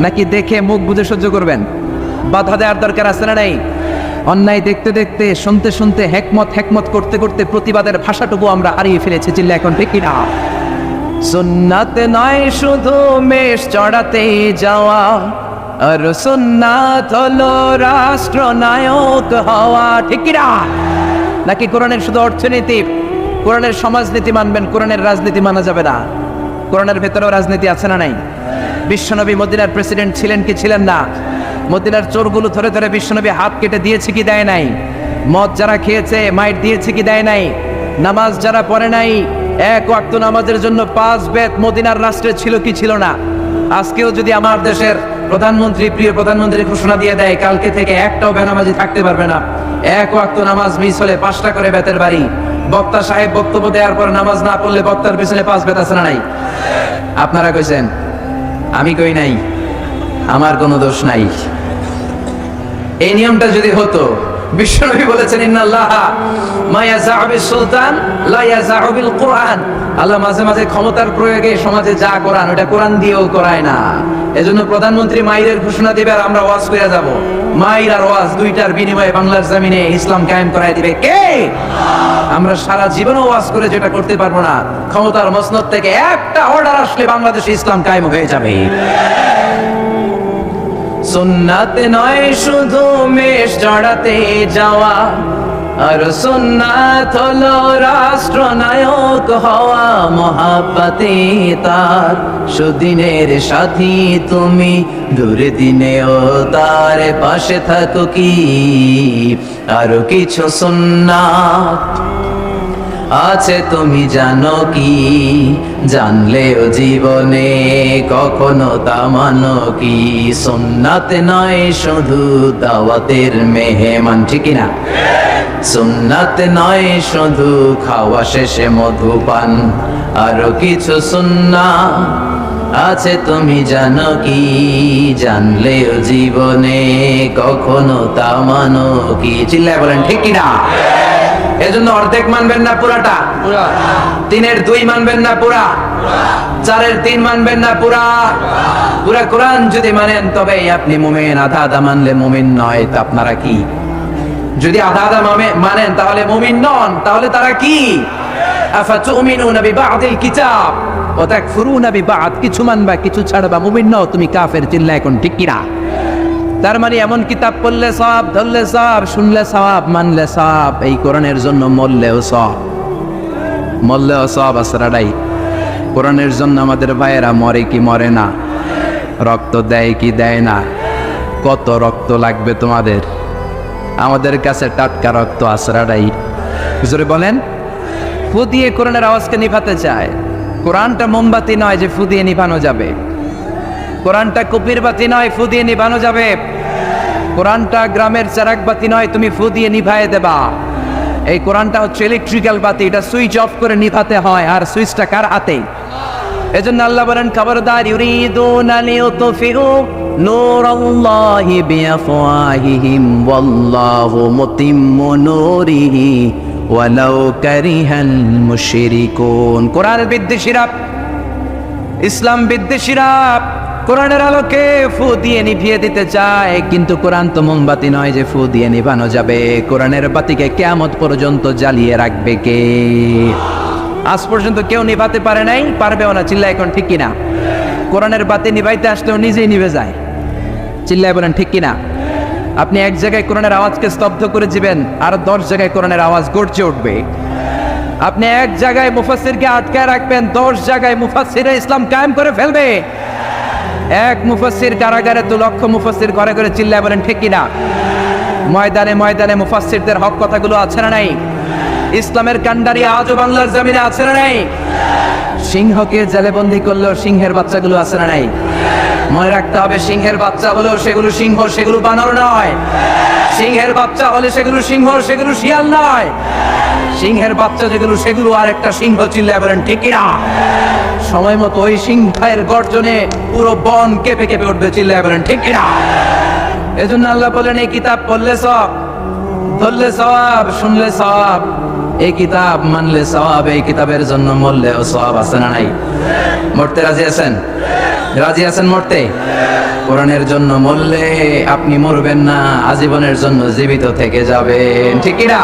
নাকি দেখে মুখ বুজে সহ্য করবেন? বাধা দেওয়ার দরকার আছে না নাই? অন্যায় দেখতে দেখতে, শুনতে শুনতে, হেকমত করতে করতে প্রতিবাদের ভাষাটুকু আমরা হারিয়ে ফেলেছি, চিল্লা এখন ঠিক না? সুন্নাত নয় শুধু মেষ চড়াতে যাওয়া, আর সুন্নাত হলো রাষ্ট্রনায়ক হওয়া, ঠিক না? নাকি কোরআনের শুধু অর্থনীতি, কোরআনের সমাজনীতি মানবেন, কোরআনের রাজনীতি মানা যাবে না? কোরআনের ভেতরেও রাজনীতি আছে না নাই? বিশ্বনবী মদিনার প্রেসিডেন্ট ছিলেন কি ছিলেন না? মদিনার চোরগুলো ধরে ধরে বিশ্বনবী হাত কেটে দিয়েছে কি দেয় নাই? মদ যারা খেয়েছে মাইট দিয়েছে কি দেয় নাই? নামাজ যারা পড়ে নাই, এক ওয়াক্ত নামাজের জন্য 5 বেত মদিনার রাষ্ট্রে ছিল কি ছিল না? আজকেও যদি আমার দেশের প্রধানমন্ত্রী, প্রিয় প্রধানমন্ত্রী ঘোষণা দিয়ে দেয় কালকে থেকে একটাও বেনামাজি থাকতে পারবে না, এক ওয়াক্ত নামাজ মিস হলে 5টা করে বেতের বাড়ি, বক্তা সাহেব বক্তব্য দেওয়ার পর নামাজ না পড়লে বক্তার পিছনে 5 বেত আছে না নাই? আপনারা কইছেন, আমি কই নাই, আমার কোনো দোষ নাই। এই নিয়মটা যদি হতো, বিশ্বনবী বলেছেন ইন্নাল্লাহা মা ইয়াযাউ বিস সুলতান লা ইয়াযাউ বিল কুরআন, আল্লাহ মাঝে মাঝে ক্ষমতার প্রয়োগে সমাজে যা করান ওটা কোরআন দিয়েও করায় না। এজন্য প্রধানমন্ত্রী মাইরের ঘোষণা দিবে আর আমরা ওয়াজ করে যাব, মাইর আর ওয়াজ দুইটার বিনিময়ে বাংলার জমিনে ইসলাম কায়েম করায় দিবে কে? আমরা সারা জীবনও ওয়াজ করে যেটা করতে পারবো না, ক্ষমতার মসনদ থেকে একটা অর্ডার আসলে বাংলাদেশে ইসলাম কায়েম হয়ে যাবে। সুন্নাত নয় শুধু মেষ চড়াতে যাওয়া, আর সুন্নাত হলো রাষ্ট্রনায়ক হওয়া, মহাব্বতে তার সুদিনের সাথী তুমি, দূরে দিনেও তার পাশে থাকো কি? আরো কিছু সুন্নাত আছে তুমি জানো কি? জানলেও জীবনে কখনো তা মানো কি? সুন্নাত নয় শুধু দাওয়াতের মেহমান, ঠিক না? সুন্নাত নয় শুধু খাওয়া শেষে মধুপান, আরো কিছু সুন্নাত আছে তুমি জানো কি? জানলেও জীবনে কখনো তা মানো কি? চিল্লায় বলেন ঠিক কিনা? এজন্য অর্ধেক মানবেন না পুরাটা? 3-এর 2 মানবেন না পুরা? 4-এর 3 মানবেন না পুরা? পুরা কোরআন যদি মানেন তবেই আপনি মুমিন, আধা আধা মানলে মুমিন নয়। তা আপনারা কি? যদি আধা আধা মানেন তাহলে মুমিন নন, তাহলে তারা কি? আফাতুমিনুনা বিবাদিল কিতাব ওয়া তাকফুরুনা বিবাদ, কিছু মানবা কিছু ছাড়বা, মুমিন নও তুমি কাফের। চিল্লা এখন ঠিক কিনা? তার মানে এমন কিতাব পড়লে সওয়াব, ধরলে সওয়াব, শুনলে সওয়াব, মানলে সওয়াব, এই কোরআনের জন্য মরলেও সওয়াব, মরলেও সওয়াব আসরাডাই। কোরআনের জন্য আমাদের ভাইয়েরা মরে কি মরে না? রক্ত দেয় কি দেয় না? কত রক্ত লাগবে তোমাদের? আমাদের কাছে টাটকা রক্ত আসরাডাই। জোরে বলেন। ফু দিয়ে কোরআনের আওয়াজকে নিভাতে চায়। কোরআনটা মোমবাতি নয় যে ফু দিয়ে নিভানো যাবে, কোরআনটা কুপির বাতি নয় ফু দিয়ে নিভানো যাবে, কোরআনটা গ্রামের চারাক বাতি নয় তুমি ফু দিয়ে নিভায়ে দেবা। এই কোরআনটা হচ্ছে ইলেকট্রিক্যাল বাতি, এটা সুইচ অফ করে নিভাতে হয়, আর সুইচটা কার হাতে? এজন্য আল্লাহ বলেন খবরদার, ইউরিদুনা লিউতফিউ নূরাল্লাহি বিআফওয়াহিহিম ওয়াল্লাহু মুতিম্মু নূরিহি ওয়ালাউ কারিহাল মুশরিকুন। কোরআনের বিদ্বেষীরা, ইসলাম বিদ্বেষীরা কোরআনের আলোকে ফু দিয়ে নিভিয়ে দিতে চায়, কিন্তু কোরআন তো মোমবাতি নয় যে ফু দিয়ে নিভানো যাবে। কোরআনের বাতিকে কিয়ামত পর্যন্ত জ্বালিয়ে রাখবে কে? আজ পর্যন্ত কেউ নিভাতে পারে নাই, পারবেও না। চিল্লা এখন ঠিক কিনা? কোরআনের বাতি নিভাইতে আসলেও নিজেই নিভে যায়। চিল্লায় বলেন ঠিক কিনা? আপনি এক জায়গায় কোরআনের আওয়াজকে স্তব্ধ করে দিবেন, আর 10 জায়গায় কোরআনের আওয়াজ গর্জে উঠবে। আপনি এক জায়গায় মুফাসসিরকে আটকায় রাখবেন, 10 জায়গায় মুফাসসিরে ইসলাম কায়েম করে ফেলবে। এক মুফাসসির কারাগারে তো লক্ষ মুফাসসির ঘরে ঘরে। চিল্লায় বলেন ঠিক কিনা? ময়দানে ময়দানে মুফাসসিরদের হক কথাগুলো আছে না নাই? ইসলামের কান্ডারি আজও বাংলার জমিনে আছে না নাই? সিংহকে জেলেবন্দি করলেও সিংহের বাচ্চাগুলো আছে না নাই? মনে রাখতে হবে, সিংহের বাচ্চা হলেও সেগুলো সিংহ, সেগুলো বানর নয়। সিংহের বাচ্চা হলে সেগুলো সিংহ, সেগুলো শিয়াল নয়। সিংহের বাচ্চা যেগুলো, সেগুলো আর একটা সিংহ। চিল্লায় বলেন ঠিক কিনা? সময় মতো ওই সিংহের গর্জনে পুরো বন কেঁপে কেঁপে উঠবে। চিল্লায় বলেন ঠিক কিনা? এজন্য আল্লাহ বলেন, এই কিতাব পড়লে সওয়াব, ধরলে সওয়াব, শুনলে সওয়াব। এই কিতাব মানলে সওয়াব, এই কিতাবের জন্য মরলেও সওয়াব। আছে না নাই? মরতে রাজি আছেন? রাজি আছেন মরতে? কোরআনের জন্য মরলে আপনি মরবেন না, আজীবনের জন্য জীবিত থেকে যাবেন। ঠিক কি না?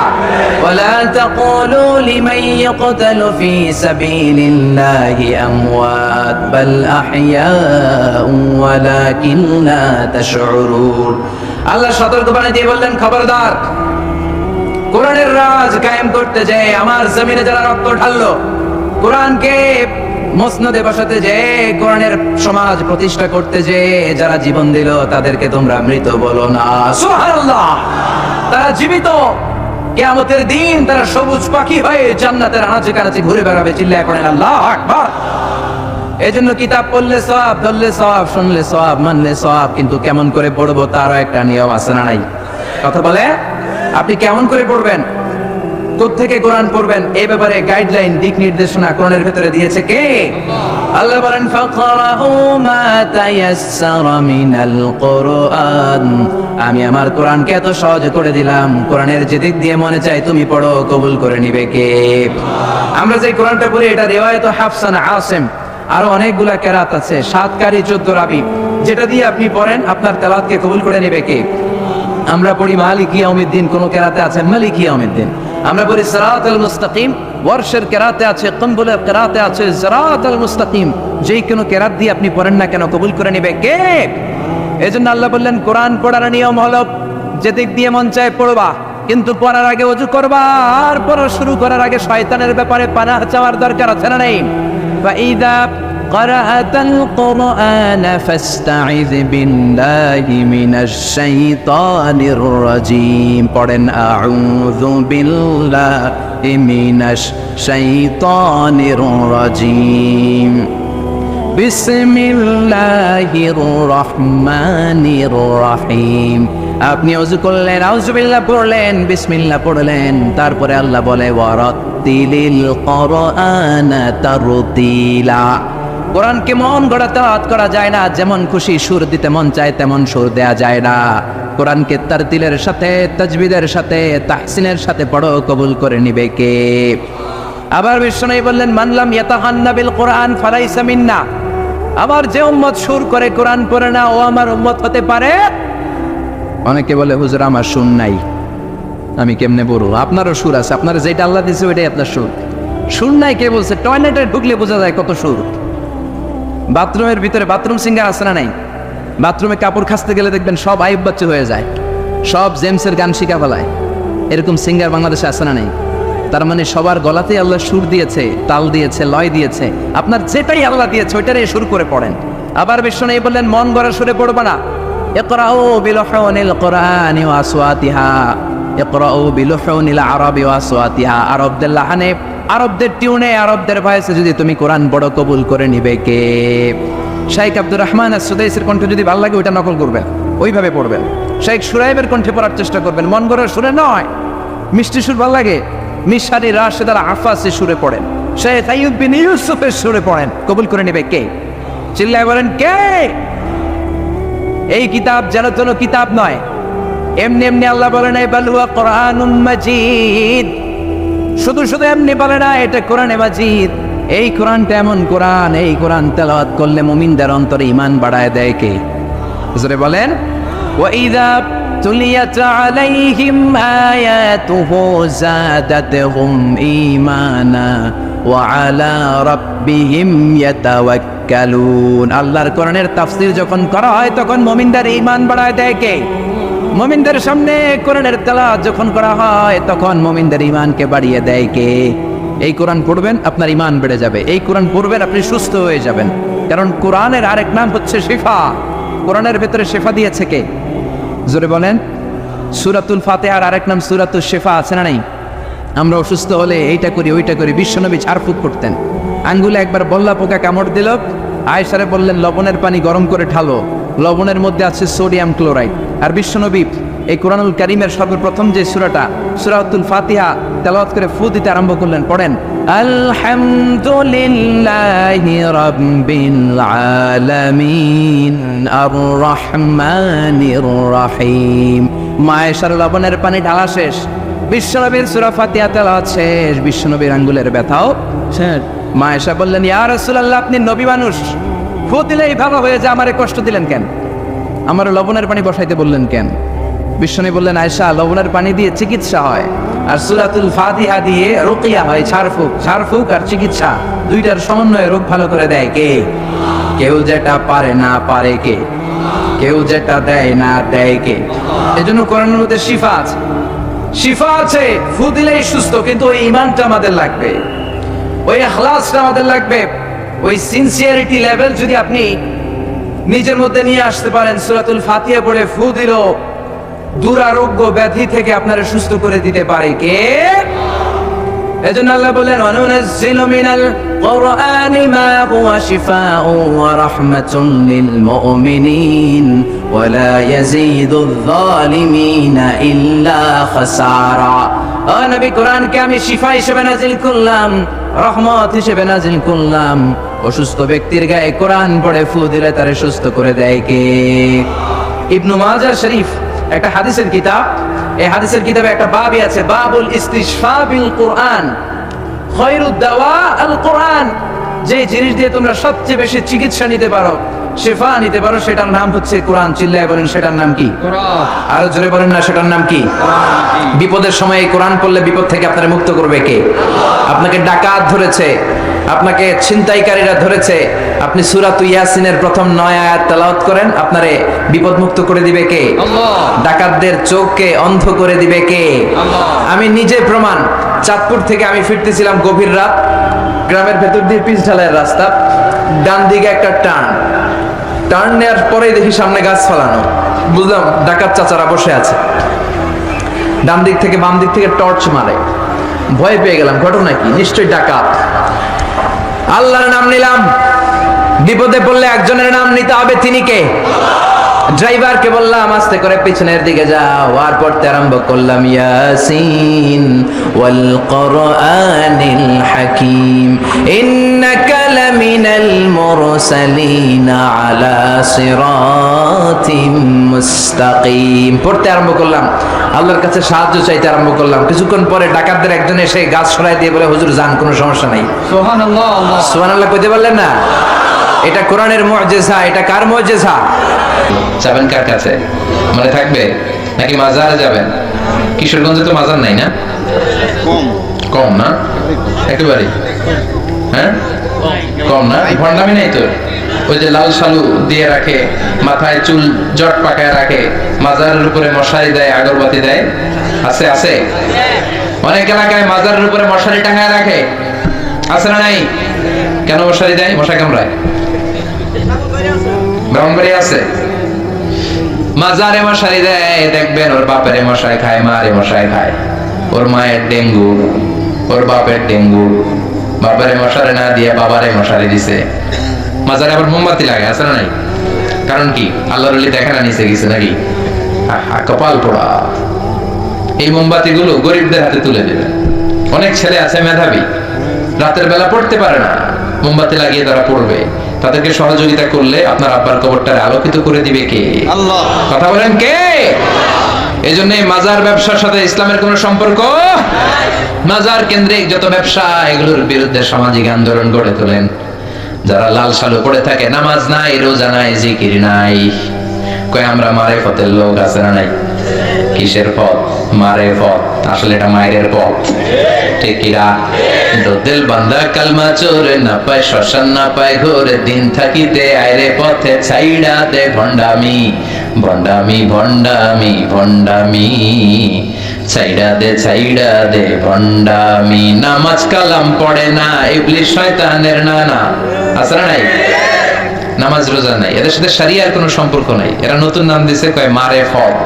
ওয়ালা তাকুলু লিমান ইয়াকতালু ফি সাবিলিল্লাহি আমওয়াত বাল আহইয়াউ ওয়ালাকিন লা তাশউরুন। আল্লাহ সতর্কবাণী দিয়ে বললেন, খবরদার, কোরআনের রাজ কায়েম করতে যায় আমার জমিনে যারা রক্ত ঢাললো, কোরআনকে মসনদে বসাতে যে, কোরআনের সমাজ প্রতিষ্ঠা করতে যে যারা জীবন দিল, তাদেরকে তোমরা মৃত বলো না। সুবহানাল্লাহ! তারা জীবিত। কিয়ামতের দিন তারা সবুজ পাখি হয়ে জান্নাতের আনাচে কানাচে ঘুরে বেড়াবে। চিল্লায় পড়েন আল্লাহু আকবার। এজন্য কিতাব পড়লে সওয়াব, ধরলে সওয়াব, শুনলে সওয়াব, মানলে সওয়াব। কিন্তু কেমন করে পড়বো তারও একটা নিয়ম আছে না নাই? কথা বলে, আপনি কেমন করে পড়বেন, কোত্থেকে কোরআন পড়বেন, এই ব্যাপারে গাইডলাইন, দিক নির্দেশনা কোরআনের ভিতরে দিয়েছে কে? আল্লাহ বলেন, ফাকরাউ মা তায়াসসারা মিনাল কুরআন। আমি আমার কোরআনকে এত সহজ করে দিলাম, কোরআনের যে দিক দিয়ে মনে চায় তুমি পড়ো, কবুল করে নিবে কে? আমরা যে কোরআনটা পড়ি, এটা রিওয়ায়াত হাফসান আসিম, আরো অনেকগুলা কেরাত আছে, 7 কারি 14 রাবি, যেটা দিয়ে আপনি পড়েন আপনার তেলাওয়াতকে কবুল করে নেবে কে? আমরা পড়ি মালিক ইয়াউমিদ্দিন, কোন কেরাতে আছেন মালিক ইয়াউমিদ্দিন। আমরা পড়ি সিরাতাল মুস্তাকিম, ওয়ারশের কেরাতে আছে, কম্বুলের কেরাতে আছে সিরাতাল মুস্তাকিম। যেই কোনো কেরাত দিয়ে আপনি পড়েন না কেন, কবুল করে নেবে কে? এজন্য আল্লাহ বললেন, কোরআন পড়ার নিয়ম হলো যে দিক দিয়ে মন চায় পড়বা, কিন্তু পড়ার আগে ওযু করবা। আর পড়া শুরু করার আগে শয়তানের ব্যাপারে পানাহ চাওয়ার দরকার আছে না নাই? ফাইদা ক্বারাআতাল কুরআন ফাস্তাইয বিল্লাহি মিনাশ শাইতানির রাজীম। পড়েন আউযু বিল্লাহি মিনাশ শাইতানির রাজীম। বিসমিল্লাহির রহমানির রহিম। আপনি ওযু করলেন, আউযুবিল্লাহ পড়লেন, বিসমিল্লাহ পড়লেন, তারপরে আল্লাহ বলে ওয়ারাত্তিলিল কুরআনা তারতিলা। কোরআনকে মন গড়া তেলাওয়াত করা যায় না, যেমন খুশি সুর দিতে মন চায় তেমন সুর দেয়া যায় না। কোরআনকে তারতিলের সাথে, তাজবিদের সাথে, তাহসিনের সাথে পড়ো, কবুল করে নিবে কে? আবার বিশ্বনবী বললেন, মানলাম ইয়াতাহান্না বিল কোরআন ফালাইসা মিন্না। আমার যে উম্মত সুর করে কোরআন পড়ে না, ও আমার উম্মত হতে পারে। অনেকে বলে, হুজুর আমার সুর নাই, আমি কেমনে পড়বো? আপনারও সুর আছে, আপনার যেটা আল্লাহ দিয়েছে ওইটাই আপনার সুর। সুর নাই কে বলছে? টয়লেটে ঢুকলে বোঝা যায় কত সুর। বাথরুমের ভিতরে বাথরুম সিঙ্গার আছে না নাই? বাথরুমে কাপড় খাসতে গেলে দেখবেন সব আইব বাচ্চা হয়ে যায়, সব জেমসের গান শিখা ফেলায়। এরকম সিঙ্গার বাংলাদেশে আছে না নাই? তার মানে সবার গলাতেই আল্লাহ সুর দিয়েছে, তাল দিয়েছে, লয় দিয়েছে। আপনার যেটাই আল্লাহ দিয়েছে ওইটারে সুর করে পড়েন। আবার বিশ্বনবী বললেন, মন গড়া সুরে পড়বা না। ইকরাউ বিলুহুনিল কুরআনি ওয়া আসওয়াতিহা, ইকরাউ বিলুহুনিল আরাবি ওয়া আসওয়াতিহা। আরবদের লাহানে, আরবদের টিউনে, আরবদের ভয়েসে যদি তুমি কোরআন পড়ো, কবুল করে নিবে কে? শাইখ আব্দুর রহমান আস-সুদাইসির কণ্ঠ যদি ভালো লাগে ওইটা নকল করবেন, ওইভাবে পড়বেন। শাইখ সুরাইবের কণ্ঠে পড়ার চেষ্টা করবেন, মন গড়া সুরে নয়। মিষ্টি সুর ভালো লাগে, মিশারি রাশেদার আফাসি সুরে পড়েন, শাইখ আইয়ুব বিন ইউসুফের সুরে পড়েন, কবুল করে নেবে কে? চিল্লায় বলেন কে? এই কিতাব যেন কোনো কিতাব নয়, এমনি এমনি আল্লাহ বলে নাই বাল হুয়া কুরআনুম মাজিদ। শুধু শুধু এমনি বলে না এটা কোরআনে মাজিদ। এই কোরআনটা এমন কোরআন, এই কোরআন তেলাওয়াত করলে মুমিনদের অন্তরে ঈমান বাড়ায় দেয় কে? হুজুরে বলেন, ওয়া ইযা তুলিয়াত আলাইহিম আয়াতুহু যাদাতহুম ঈমানা ওয়া আলা রাব্বিহিম ইয়াতাওয়াক্কালুন। আল্লাহর কোরআনের তাফসীর যখন করা হয় তখন মুমিনদের ঈমান বাড়ায় দেয় কে? মুমিনদের সামনে কোরআনের তেলাওয়াত যখন করা হয় তখন মুমিনদের ঈমানকে বাড়িয়ে দেয় কে? এই কোরআন পড়বেন আপনার ঈমান বেড়ে যাবে, এই কোরআন পড়বেন আপনি সুস্থ হয়ে যাবেন। কারণ কোরআনের আরেক নাম হচ্ছে শিফা। কোরআনের ভেতরে শিফা দিয়েছে কে? জোরে বলেন। সূরাতুল ফাতিহার আরেক নাম সূরাতুশ শিফা, আছে না নাই? আমরা অসুস্থ হলে এইটা করি ওইটা করি, বিশ্বনবী ঝাড়ফুঁক করতেন। আঙ্গুলে একবার বল্লা পোকা কামড় দিল, আয়েশারে বললেন লবণের পানি গরম করে ঢালো, লবণের মধ্যে আছে সোডিয়াম ক্লোরাইড। আর বিশ্বনবী এই কোরআনুল কারীমের সর্বপ্রথম যে সূরাটা সূরাতুল ফাতিহা তেলাওয়াত করে ফু দিতে আরম্ভ করলেন, পড়েন আলহামদুলিল্লাহি রাব্বিল আলামিন আর রহমানির রহিম। মায়েশার লবণের পানি ঢালা শেষ, বিশ্বনবীর সূরা ফাতিহা তেলাওয়াত শেষ, বিশ্বনবীর আঙ্গুলের ব্যথাও শেষ। মায়েশা বললেন ইয়া রাসূলুল্লাহ, আপনি নবী মানুষ, ফু দিলেই ভালো হয়ে যায়, আমারে কষ্ট দিলেন কেন? আমার লবণের পানি বসাইতে বললেন কেন? বিশ্বনবী বললেন আয়েশা, লবণের পানি দিয়ে চিকিৎসা হয়, আর সূরাতুল ফাতিহা দিয়ে রুকিয়া হয়, ঝাড়ফুঁক। ঝাড়ফুঁক আর চিকিৎসা দুইটার সমন্বয়ে রোগ ভালো করে দেয় কে? কেউ যেটা পারে না পারে কে? কেউ যেটা দেয় না দেয় কে? এজন্য কোরআনের মধ্যে শিফা আছে, শিফা আছে। ফু দিলেই সুস্থ, কিন্তু ওই ঈমানটা আমাদের লাগবে, ওই ইখলাসটা আমাদের লাগবে, ওই সিনসিয়ারিটি লেভেল যদি আপনি নিজের মধ্যে নিয়ে আসতে পারেন, সূরাতুল ফাতিহা পড়ে ফু দিল দুরারোগ্য ব্যাধি থেকে আপনারা সুস্থ করে দিতে পারে কে? এজন্য আল্লাহ বলেন ওয়ানুনাজ্জিলু মিনাল কুরআনি মা হুয়া শিফাউ ওয়া রাহমাতুন লিল মুমিনিন ওয়া লা ইয়াজিদুয যালিমিনা ইল্লা খাসারা। ও নবী, কোরআনকে আমি শিফা হিসেবে নাজিল করলাম, রহমত হিসেবে নাজিল করলাম। অসুস্থ ব্যক্তির গায়ে কোরআন পড়ে ফু দিলে তারে সুস্থ করে দেয় কে? ইবনু মাজাহ শরীফ একটা হাদিসের কিতাব, এই হাদিসের কিতাবে একটা বাবই আছে, বাবুল ইস্তিশফা বিল কোরআন, খায়রুদ দাওয়া আল কোরআন। যে জিনিস দিয়ে তোমরা সবচেয়ে বেশি চিকিৎসা নিতে পারো, শিফা নিতে পারো, সেটার নাম হচ্ছে কোরআন। চিল্লায় বলেন সেটার নাম কি? কোরআন। আরো জোরে বলেন না, সেটার নাম কি? কোরআন। বিপদের সময় এই কোরআন পড়লে বিপদ থেকে আপনারা মুক্ত করবে কে? আপনাকে ডাকাত ধরেছে, আপনাকে ছিনতাইকারীরা ধরেছে, আপনি সূরাত ইয়াসিনের প্রথম 9 আয়াত তেলাওয়াত করেন, আপনারে বিপদ মুক্ত করে দিবে কে? আল্লাহ। ডাকাতদের চোখকে অন্ধ করে দিবে কে? আল্লাহ। আমি নিজে প্রমাণ। চাঁদপুর থেকে আমি ফিরতেছিলাম গভীর রাত, গ্রামের ভেতর দিয়ে পিচ ঢালাইয়ের রাস্তা, ডান দিকে একটা টার্ন নেওয়ার পরেই দেখি সামনে গাছ ফালানো, বুঝলাম ডাকাত চাচারা বসে আছে। ডান দিক থেকে বাম দিক থেকে টর্চ মারে, ভয় পেয়ে গেলাম, ঘটনা কি? নিশ্চয়ই ডাকাত। আল্লাহর নাম নিলাম, বিপদে পড়লে একজনের নাম নিতে হবে, তিনি কে? ড্রাইভারকে বললাম আস্তে করে পিছনের দিকে যাও, আর পড়তে আরম্ভ করলাম ইয়াসিন ওয়াল কুরআনিল হাকীম ইন্নাকা লামিনাল মুরসালিন আলা সিরাতিম মুস্তাকিম। পড়তে আরম্ভ করলাম, আল্লাহর কাছে সাহায্য চাইতে আরম্ভ করলাম। কিছুক্ষণ পরে ডাকাতদের একজন এসে গাছ সরাই দিয়ে বলে হুজুর যান, কোনো সমস্যা নাই। সুবহানাল্লাহ। সুবহানাল্লাহ কইতে পারলেন না? এটা কোরআনের মুজিজা। এটা কার মুজিজা? যাবেন কার কাছে? মনে থাকবে নাকি মাজারে যাবেন? কিশোরগঞ্জে তো মাজার নাই না? কম না? একেবারে হ্যাঁ কম না? ভণ্ডামি নাই তোর? ওই যে লাল শালু দিয়ে রাখে, মাথায় চুল জট পাকায় রাখে, মাজারের উপরে মশারি দেয়, আগরবাতি দেয়, আছে? আছে। অনেক এলাকায় মাজারের উপরে মশারি টাঙায় রাখে, আছে না নাই? কেন মশারি দেয়? মশা কামড়ায়। ব্রাহ্মণবাড়ি আছে, মাজারে মশারি দেয়, দেখবেন ওর বাপের মশাই খায়, মারে মশাই খায়, ওর মায়ের ডেঙ্গু, ওর বাপের ডেঙ্গু, বাবারে মশারি না দিয়ে বাবারে মশারি দিছে। মাজারে আবার মোমবাতি লাগে, আছে না নাই? কারণ কি? আল্লাহর ওলি দেখা না নিচে গেছে নাকি? কপাল পোড়া। এই মোমবাতি গুলো গরিবদের হাতে তুলে দেবে। অনেক ছেলে আছে মেধাবী, রাতের বেলা পড়তে পারে না, মোমবাতি লাগিয়ে তারা পড়বে। তাদেরকে সহযোগিতা করলে আপনার আব্বার কবরটারে আলোকিত করে দিবে কে? আল্লাহ। কথা বলেন কে? এই জন্য মাজার ব্যবসার সাথে ইসলামের কোন সম্পর্ক? মাজার কেন্দ্রিক যত ব্যবসা, এগুলোর বিরুদ্ধে সামাজিক আন্দোলন গড়ে তোলেন। যারা লাল শালু পড়ে থাকে, নামাজ নাই, রোজা নাই, জিকির নাই, কয় আমরা মারেফতের লোক, আছে না নাই? কিসের পথ? মারেফত। আসলে এটা মায়ের পথ, ঠিক কিনা? দিল বান্দা কালমা চোরে, না পায় শ্মশান, না পায় ঘোরে, দিন থাকিতে আইরে পথে ছাইড়া দে ভণ্ডামি, ভণ্ডামি, ভণ্ডামি, ভণ্ডামি, ছাইড়া দে ভণ্ডামি। নামাজ কালাম পড়ে না, ইবলিস শয়তানের নানা, আছে না নাই? নামাজ রোজা নাই, এদের সাথে শরিয়ার কোনো সম্পর্ক নাই। এরা নতুন নাম দিছে, কয় মারেফত।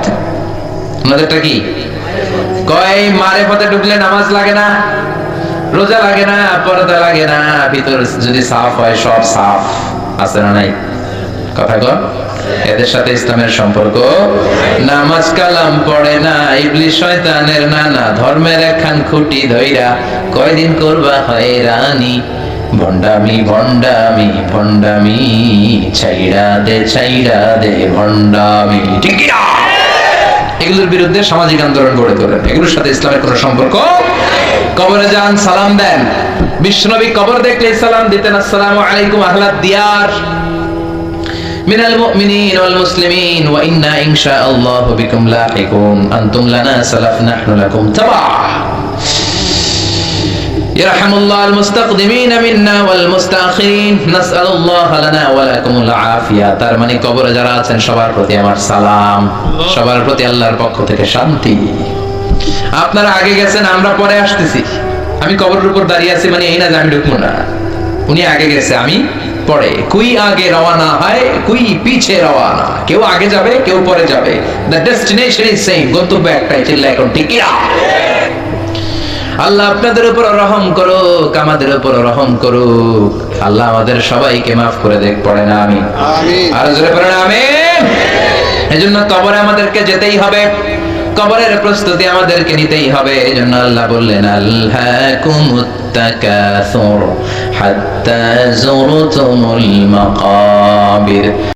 ওনাদেরটা কি? কয় মারে পথে ঢুকলে নামাজ লাগে না, রোজা লাগে না, পর্দা লাগে না, ভিতর যদি সাফ হয় সব সাফ। আছে না নাই? কথা কর। এদের সাথে ইসলামের সম্পর্ক, নামাজ কালাম পড়ে না, ইবলিস শয়তানের নানা, ধর্মের একখান খুঁটি ধইরা কয়দিন করবা হয়রানি, ভণ্ডামি ভণ্ডামি ভণ্ডামি, ছাইড়া দে ভণ্ডামি। ঠিক কি না? এগুলোর বিরুদ্ধে সামাজিক আন্দোলন গড়ে তোলেন, এগুলোর সাথে ইসলামের কোনো সম্পর্ক। কবরে যান, সালাম দেন। বিশ্বনবী কবর দেখলে সালাম দিতেন, আসসালামু আলাইকুম আহলাদ দিয়ার মিনাল মুমিনিন ওয়াল মুসলিমিন ওয়া ইন্না ইনশাআল্লাহু বিকুম লাহিকুন, আনতুম লানা সালাফ নাহনু লাকুম তাবা। ইয়ারহামুল্লাহুল মুস্তাকদিমিন মিন্না ওয়াল মুস্তাখিরিন, নাসআলুল্লাহ লানা ওয়া লাকুমুল আফিয়া। তার মানে কবরে যারা আছেন সবার প্রতি আমার সালাম, সবার প্রতি আল্লাহর পক্ষ থেকে শান্তি। আপনারা আগে গেছেন, আমরা পরে আসতেছি। আমি কবরের উপর দাঁড়িয়ে আছি মানে এই না যে আমি ঢুকবো না, উনি আগে গেছে আমি পরে। কুই আগে রওয়ানা হয়, কুই পিছে রওয়ানা, কেউ আগে যাবে কেউ পরে যাবে, দ্য ডেস্টিনেশন ইজ সেম, গন্তব্য একটাই। চিল্লা এখন ঠিক কি না? আল্লাহ আপনাদের উপর রহম করুক, আমাদের উপর রহম করুক। আল্লাহ আমাদের সবাইকে মাফ করে দেখ, পড়ে না আমি আর জোরে পড়ে না আমিন। এজন্য কবরে আমাদেরকে যেতেই হবে, কবরের প্রস্তুতি আমাদেরকে নিতেই হবে। এজন্য আল্লাহ বললেন, আলহাকুমুত তাকাসুর হাত্তা যুরতুমুল মাকাবির।